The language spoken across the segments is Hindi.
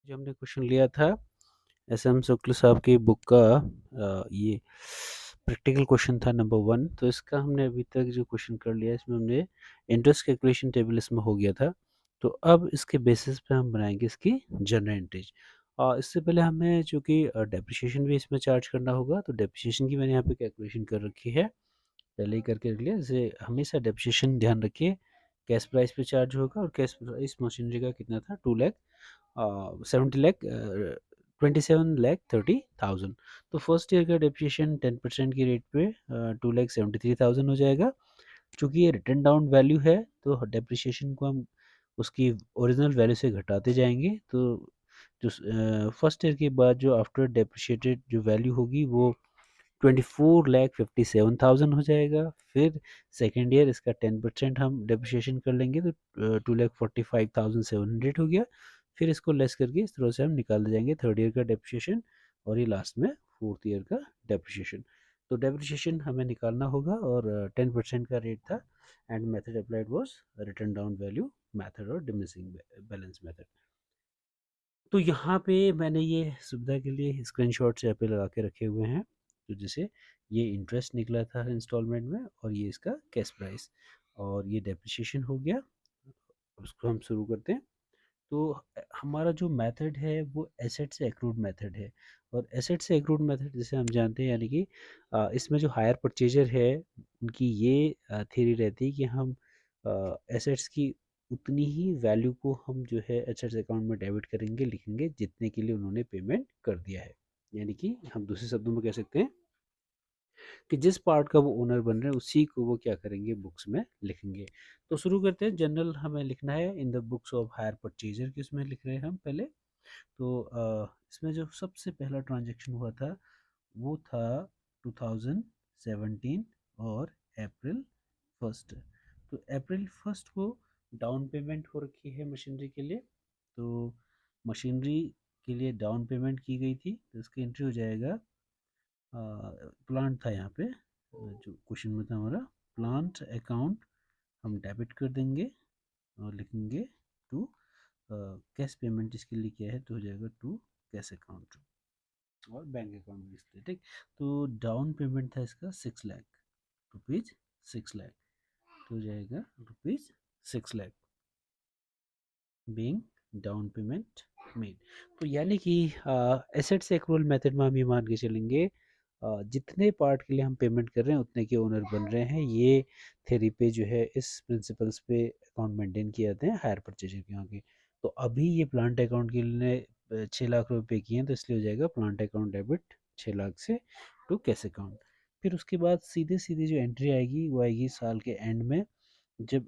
जो हमने क्वेश्चन लिया था एस एम शुक्ल साहब की बुक का ये प्रैक्टिकल क्वेश्चन था नंबर 1। तो इसका हमने अभी तक जो क्वेश्चन कर लिया इसमें हमने इंटरेस्ट कैलकुलेशन टेबल इसमें हो गया था। तो अब इसके बेसिस पे हम बनाएंगे इसकी जनरल एंट्रीज। और इससे पहले हमें चूँकि डेप्रिसिएशन भी इसमें चार्ज करना होगा, तो डेप्रिसिएशन की मैंने यहाँ पे कैलकुलेशन कर रखी है, पहले ही करके रख लिया। जैसे हमेशा डेप्रिसिएशन ध्यान रखिए, कैश प्राइस पे चार्ज होगा और कैश प्राइस मशीनरी का कितना था 2 लाख 70 लाख 27 लाख 30,000। तो फर्स्ट ईयर का डेप्रिसिएशन 10% की रेट पे 2,73,000 हो जाएगा। चूँकि ये रिटर्न डाउन वैल्यू है तो डेप्रिसिएशन को हम उसकी ओरिजिनल वैल्यू से घटाते जाएंगे। तो जो फर्स्ट ईयर के बाद जो आफ्टर डेप्रिशिएटेड जो वैल्यू होगी वो 24,57,000 हो जाएगा। फिर सेकेंड ईयर इसका 10% हम डेप्रिशिएशन कर लेंगे तो 2,45,700 हो गया। फिर इसको लेस करके इस तरह से हम निकालते जाएंगे थर्ड ईयर का डेप्रिशिएशन और ये लास्ट में फोर्थ ईयर का डेप्रिशिएशन। तो डेप्रिशिएशन हमें निकालना होगा और 10% का रेट था and method applied was written down value method और डिमिनिशिंग बैलेंस मेथड। तो यहाँ पे मैंने ये सुविधा के लिए स्क्रीनशॉट्स यहाँ पे लगा के रखे हुए हैं। तो जैसे ये इंटरेस्ट निकला था इंस्टॉलमेंट में और ये इसका कैश प्राइस और ये डेप्रिसिएशन हो गया। उसको हम शुरू करते हैं। तो हमारा जो मेथड है वो एसेट से एक्रूड मेथड है। और एसेट से एक्रूड मेथड जैसे हम जानते हैं, यानी कि इसमें जो हायर परचेजर है उनकी ये थ्योरी रहती है कि हम एसेट्स की उतनी ही वैल्यू को हम जो है एसेट्स अकाउंट में डेबिट करेंगे, लिखेंगे जितने के लिए उन्होंने पेमेंट कर दिया है। यानी कि हम दूसरे शब्दों में कह सकते हैं कि जिस पार्ट का वो ओनर बन रहे हैं उसी को वो क्या करेंगे, बुक्स में लिखेंगे। तो शुरू करते हैं। जनरल हमें लिखना है in the books of hire purchaser, कि उसमें लिख रहे हैं हम पहले। तो इसमें जो सबसे पहला ट्रांजैक्शन हुआ था वो था 2017 और अप्रैल फर्स्ट। तो अप्रैल फर्स्ट को डाउन पेमेंट हो रखी है मशीनरी के लिए। तो मशीनरी के लिए डाउन पेमेंट की गई थी, तो इसकी एंट्री हो जाएगा। प्लांट था यहाँ पे, जो क्वेश्चन में था हमारा प्लांट अकाउंट, हम डेबिट कर देंगे और लिखेंगे टू कैश पेमेंट इसके लिए क्या है, तो हो जाएगा टू कैश अकाउंट और बैंक अकाउंट भी इसलिए, ठीक। तो डाउन पेमेंट था इसका 6 लाख रुपीज़, 6 लाख, तो हो जाएगा rupees 6 lakh being down payment made. तो यानी कि एसेट से एक्रूवल मेथड में हम ये मान के चलेंगे जितने पार्ट के लिए हम पेमेंट कर रहे हैं उतने के ओनर बन रहे हैं। ये थ्योरी पे जो है इस प्रिंसिपल्स पे अकाउंट मेंटेन किए जाते हैं हायर परचेजर के यहाँ के। तो अभी ये प्लांट अकाउंट के लिए 6 लाख रुपए पे किए हैं, तो इसलिए हो जाएगा प्लांट अकाउंट डेबिट 6 लाख से टू कैश अकाउंट। फिर उसके बाद सीधे सीधे जो एंट्री आएगी वो आएगी साल के एंड में, जब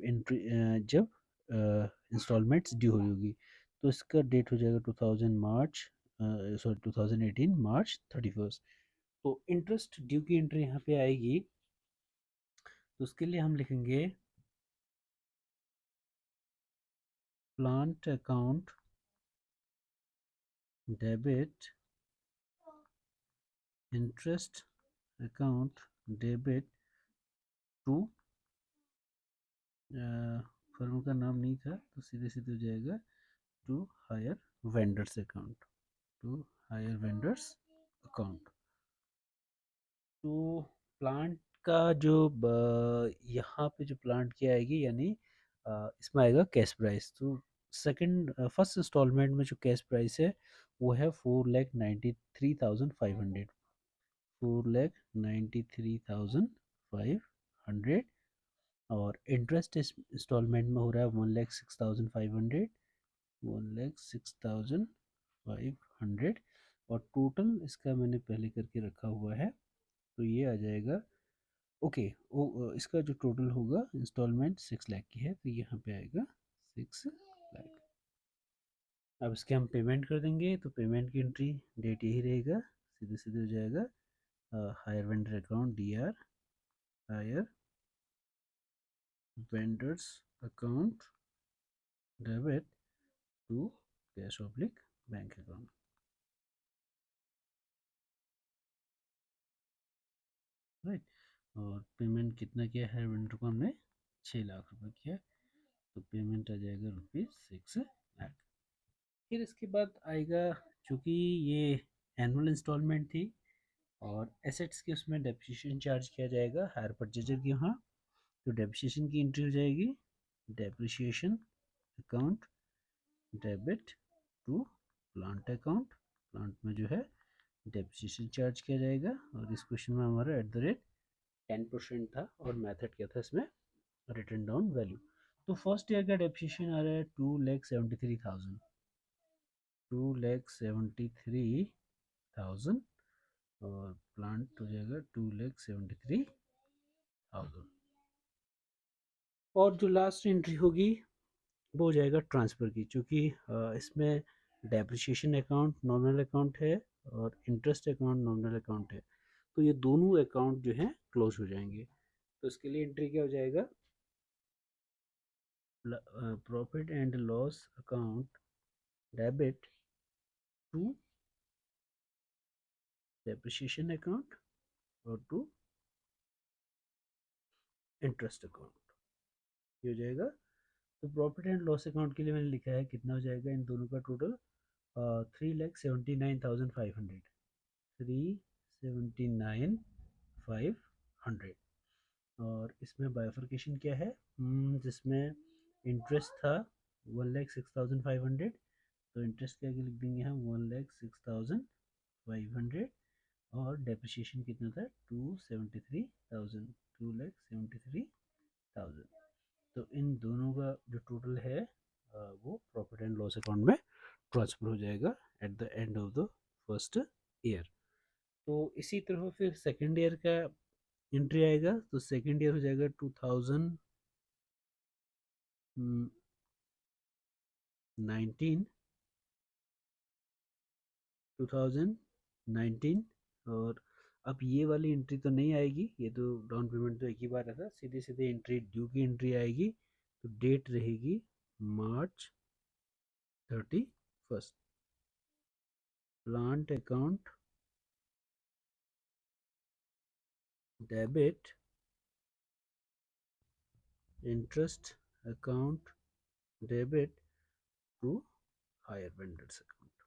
इंस्टॉलमेंट्स ड्यू हुई होगी। तो इसका डेट हो जाएगा 2018 मार्च 31। तो इंटरेस्ट ड्यू की एंट्री यहाँ पे आएगी, तो उसके लिए हम लिखेंगे plant account debit interest account debit to, firm का नाम नहीं था तो सीधे सीधे हो जाएगा to hire vendors account, to hire vendors account. तो प्लांट का जो यहाँ पे जो प्लांट की आएगी, यानी इसमें आएगा कैश प्राइस। तो सेकंड फर्स्ट इंस्टॉलमेंट में जो कैश प्राइस है वो है 4,93,500, 4,93,500। और इंटरेस्ट इस इंस्टॉलमेंट में हो रहा है 1,06,500, 1,06,500। और टोटल इसका मैंने पहले करके रखा हुआ है, तो ये आ जाएगा ओके। इसका जो टोटल होगा इंस्टॉलमेंट 6 लाख की है, तो यहाँ पे आएगा 6 लाख। अब इसके हम पेमेंट कर देंगे, तो पेमेंट की एंट्री डेट यही रहेगा, सीधे सीधे हो जाएगा hire vendor account DR, hire vendors account debit to cash oblique bank account, right. और पेमेंट कितना किया है वेंडर को, हमने 6 लाख रुपए किया, तो पेमेंट आ जाएगा रुपीज़ 6 लाख। फिर इसके बाद आएगा, चूँकि ये एनुअल इंस्टॉलमेंट थी और एसेट्स के उसमें डेप्रिसिएशन चार्ज किया जाएगा हायर परचेजर के यहाँ, तो डेप्रिसिएशन की एंट्री हो जाएगी depreciation account debit to plant account. Plant में जो है डेप्रिसिएशन चार्ज किया जाएगा और इस क्वेश्चन में हमारा @10% था और मेथड क्या था इसमें, रिटर्न डाउन वैल्यू। तो फर्स्ट ईयर का डेप्रिसिएशन आ रहा है 2,73,000, 2,73,000 और प्लांट हो जाएगा 2,73,000। और जो लास्ट एंट्री होगी वो हो जाएगा ट्रांसफ़र की, चूँकि इसमें डेप्रिसिएशन अकाउंट नॉमिनल अकाउंट है और इंटरेस्ट अकाउंट नॉमिनल अकाउंट है, तो ये दोनों अकाउंट जो हैं क्लोज हो जाएंगे। तो इसके लिए एंट्री क्या हो जाएगा, profit and loss account debit to depreciation account और टू इंटरेस्ट अकाउंट, ये हो जाएगा। तो प्रॉफिट एंड लॉस अकाउंट के लिए मैंने लिखा है कितना हो जाएगा इन दोनों का टोटल, 3,79,500, 379,500। और इसमें बाइफर्केशन क्या है, जिसमें इंटरेस्ट था 1,06,500, तो इंटरेस्ट क्या लिख देंगे हम 1,06,500 और डेप्रिसिएशन कितना था 273,000, 2,73,000। तो इन दोनों का जो टोटल है वो प्रॉफिट एंड लॉस अकाउंट में ट्रांसफर हो जाएगा at the end of the first year. तो इसी तरह फिर सेकेंड ईयर का एंट्री आएगा, तो सेकेंड ईयर हो जाएगा 2019, 2019। और अब ये वाली एंट्री तो नहीं आएगी, ये तो डाउन पेमेंट तो एक ही बार रहता, सीधे सीधे एंट्री ड्यू की एंट्री आएगी। तो डेट रहेगी March 31। Plant account debit interest account debit to hire vendors account,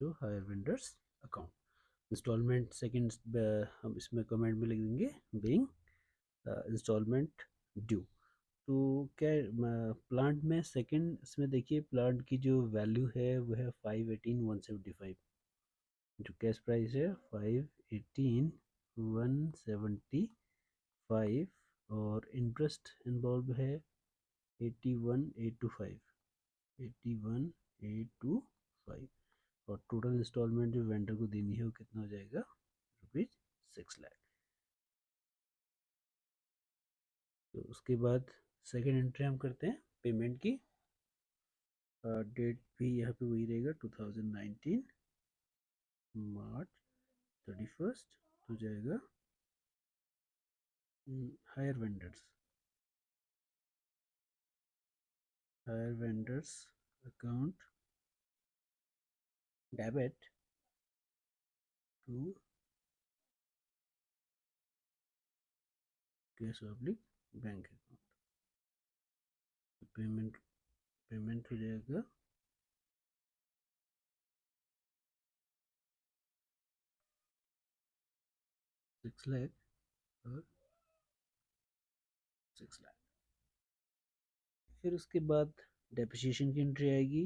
to hire vendors account. Installment second हम इसमें कमेंट में लिख देंगे बीइंग इंस्टॉलमेंट ड्यू। तो क्या प्लांट में सेकंड इसमें देखिए प्लांट की जो वैल्यू है वो है 518,175, जो कैश प्राइस है 518,175 और इंटरेस्ट इन्वॉल्व है 81,825, 81,825 और टोटल इंस्टॉलमेंट जो वेंडर को देनी है वो कितना हो जाएगा ₹6 लाख। तो उसके बाद सेकेंड एंट्री हम करते हैं पेमेंट की। डेट भी यहाँ पे वही रहेगा 2019 March 31 हो जाएगा। Hire vendors account debit to cash oblique bank account. Payment हो जाएगा 6 लाख और 6 लाख। फिर उसके बाद डेप्रिसिएशन की एंट्री आएगी,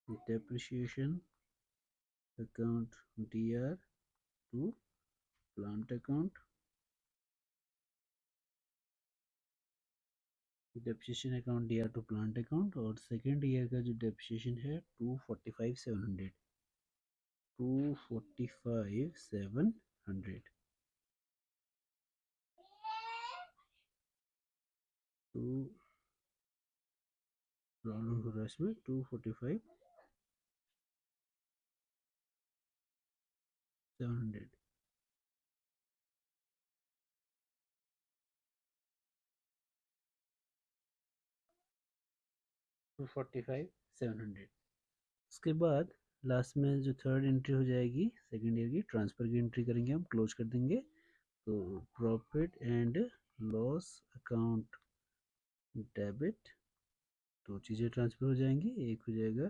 depreciation account DR to plant account, depreciation account DR to plant account. और सेकेंड ईयर का जो डेप्रिसिएशन है 245,700, 245,700। तो प्रॉब्लम हो रहा है इसमें 245,700। उसके बाद लास्ट में जो थर्ड एंट्री हो जाएगी सेकेंड ईयर की ट्रांसफ़र की एंट्री करेंगे, हम क्लोज कर देंगे। तो profit and loss account debit, दो चीज़ें ट्रांसफ़र हो जाएंगी, एक हो जाएगा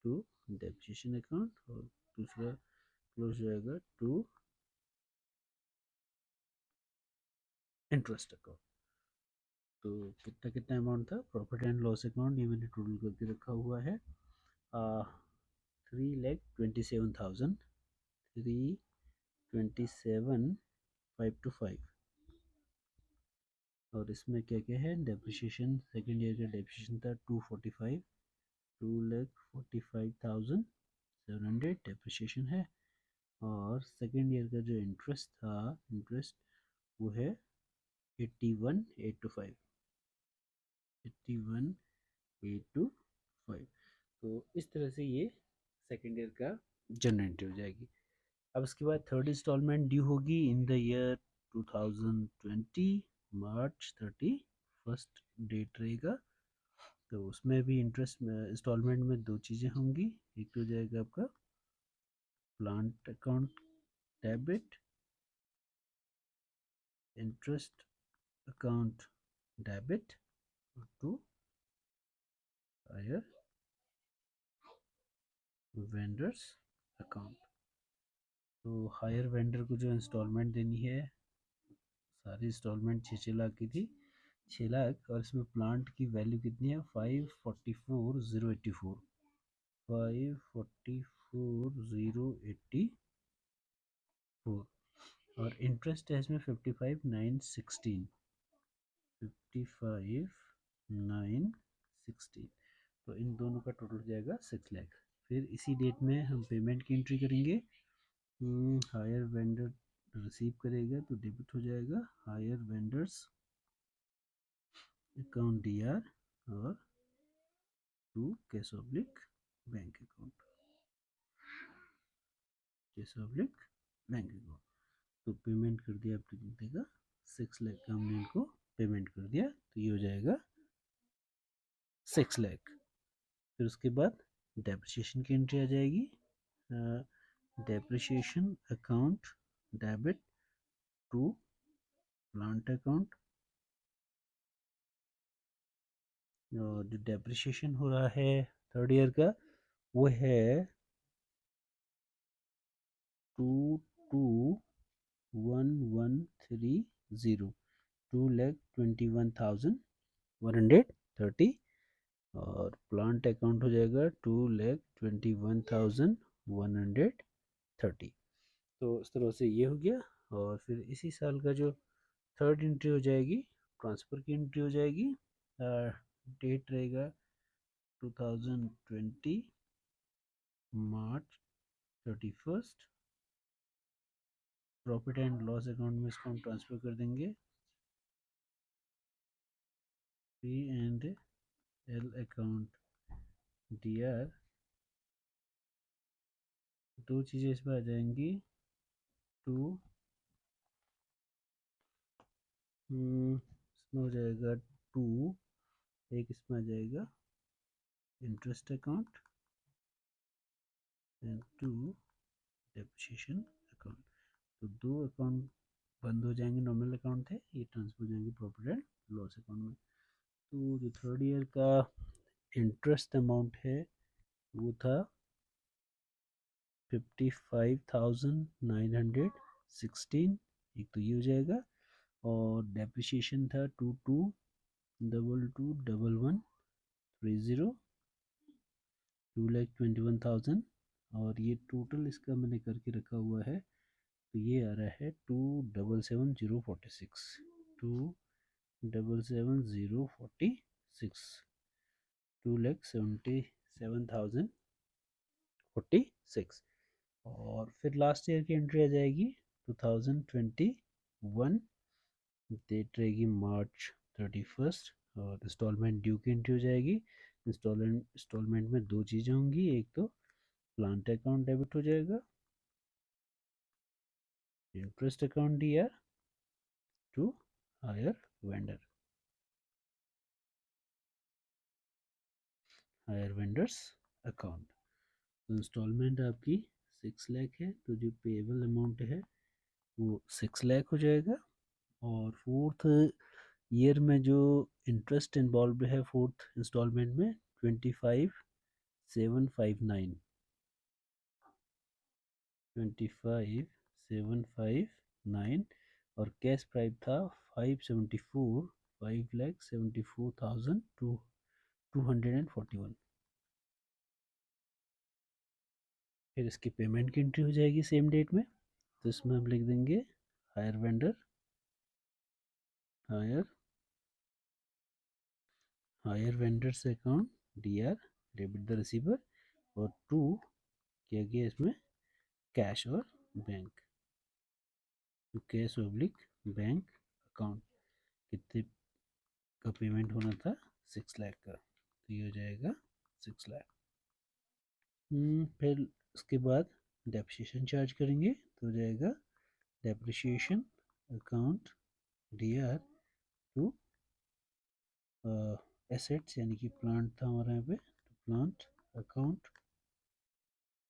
टू डेप्रिसिएशन अकाउंट और दूसरा क्लोज हो जाएगा टू इंटरेस्ट अकाउंट। तो कितना कितना अमाउंट था, प्रॉफिट एंड लॉस अकाउंट ये मैंने टोटल करके रखा हुआ है 3,27,000, 3,27,525। और इसमें क्या क्या है, डेप्रिसिएशन सेकेंड ईयर का डेप्रिसिएशन था 245, 2,45,700 डेप्रिसिएशन है। और सेकेंड ईयर का जो इंटरेस्ट था, इंटरेस्ट वो है 81,825, 81,825। तो इस तरह से ये सेकेंड ईयर का जनरेट हो जाएगी। अब उसके बाद थर्ड इंस्टॉलमेंट ड्यू होगी in the year 2020, March 31 date रहेगा। तो उसमें भी इंटरेस्ट इंस्टॉलमेंट में दो चीज़ें होंगी, एक तो हो जाएगा आपका plant account debit, interest account debit to hire vendors account. तो हायर वेंडर को जो इंस्टॉलमेंट देनी है, सारी इंस्टॉलमेंट 6-6 लाख की थी, 6 लाख, और इसमें प्लांट की वैल्यू कितनी है 544,084, 544,084। और इंटरेस्ट है इसमें 55,916, 55,916। तो इन दोनों का टोटल हो जाएगा 6 लाख। फिर इसी डेट में हम पेमेंट की एंट्री करेंगे। हायर वेंडर रिसीव करेगा तो डेबिट हो जाएगा हायर वेंडर्स अकाउंट DR और to cash oblique bank account, cash oblique bank account. तो पेमेंट कर दिया आपने कितने का, 6 लाख का हमने इनको पेमेंट कर दिया, तो ये हो जाएगा 6 लाख। फिर उसके बाद डेप्रिसिएशन की एंट्री आ जाएगी, depreciation account debit to plant account. और जो डेप्रिसिएशन हो रहा है थर्ड ईयर का वो है 221130, 2,21,130। और प्लांट अकाउंट हो जाएगा 2,21,130। तो इस तरह से ये हो गया। और फिर इसी साल का जो थर्ड एंट्री हो जाएगी, ट्रांसफ़र की एंट्री हो जाएगी, डेट रहेगा 2020 March 31। Profit and loss account में इसको हम ट्रांसफ़र कर देंगे, P&L अकाउंट DR। दो चीज़ें इसमें आ जाएंगी, टू इसमें हो जाएगा टू, एक इसमें आ जाएगा interest account and to depreciation account. तो दो अकाउंट बंद हो जाएंगे, नॉर्मल अकाउंट थे, ये ट्रांसफर हो जाएंगे प्रॉफिट एंड लॉस अकाउंट में। तो जो थर्ड ईयर का इंटरेस्ट अमाउंट है वो था 55,916, एक तो ये हो जाएगा। और डेप्रिसिएशन था 22,22,1130, 2,21,000। और ये टोटल इसका मैंने करके रखा हुआ है, तो ये आ रहा है 2,77,046, 2,77,046, 2,77,046। और फिर लास्ट ईयर की एंट्री आ जाएगी 2021, डेट रहेगी मार्च 31। और इंस्टॉलमेंट ड्यू की एंट्री हो जाएगी। इंस्टॉलमेंट में दो चीज़ें होंगी, एक तो प्लांट अकाउंट डेबिट हो जाएगा, interest account DR to hire vendor, hire vendors account. तो इंस्टॉलमेंट आपकी 6 लाख है, तो जो पेएबल अमाउंट है वो 6 लाख हो जाएगा। और फोर्थ ईयर में जो इंटरेस्ट इन्वॉल्व है फोर्थ इंस्टॉलमेंट में 25,759, 25,759 और कैश प्राइस था 5,74,241। फिर इसकी पेमेंट की एंट्री हो जाएगी सेम डेट में, तो इसमें हम लिख देंगे hire vendor, hire hire vendors account DR, debit the receiver, और टू क्या गया इसमें कैश और बैंक, तो कैश ऑब्लिक बैंक अकाउंट कितने का पेमेंट होना था 6 लाख का, तो ये हो जाएगा 6 लाख। फिर उसके बाद डेप्रिसिएशन चार्ज करेंगे, तो हो जाएगा depreciation account DR to assets, यानी कि प्लांट था हमारे यहाँ पे, तो प्लांट अकाउंट,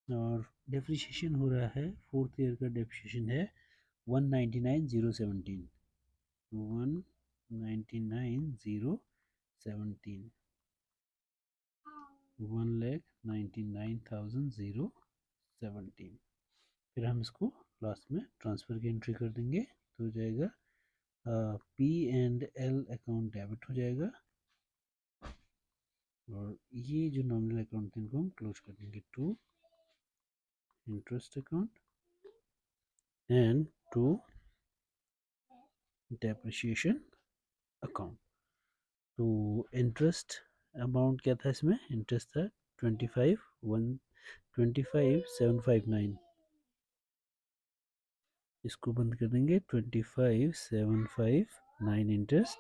और डेप्रिसिएशन हो रहा है फोर्थ ईयर का डेप्रिसिएशन है 199,017, 199,017, 1,99,017। फिर हम इसको लास्ट में ट्रांसफ़र की एंट्री कर देंगे, तो हो जाएगा P&L अकाउंट डेबिट हो जाएगा, और ये जो नॉमिनल अकाउंट थे इनको हम क्लोज कर देंगे to interest account and to depreciation account. तो इंटरेस्ट अमाउंट क्या था इसमें, इंटरेस्ट था 25,759, इसको बंद कर देंगे 25,759 इंटरेस्ट,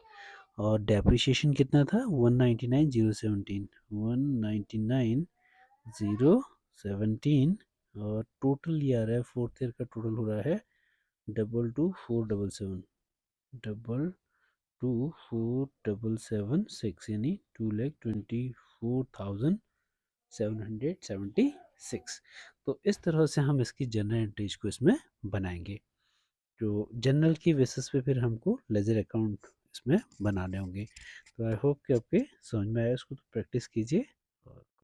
और डेप्रिसिएशन कितना था 199,017, 199,017, और टोटल ये आ रहा है फोर्थ ईयर का टोटल हो रहा है 22,477, 22,477 यानी 2,24,776। तो इस तरह से हम इसकी जनरल एंट्रीज को इसमें बनाएंगे, जो जनरल की बेसिस पे फिर हमको लेजर अकाउंट इसमें बनाने होंगे। तो आई होप कि आपके समझ में आया, इसको तो प्रैक्टिस कीजिए। और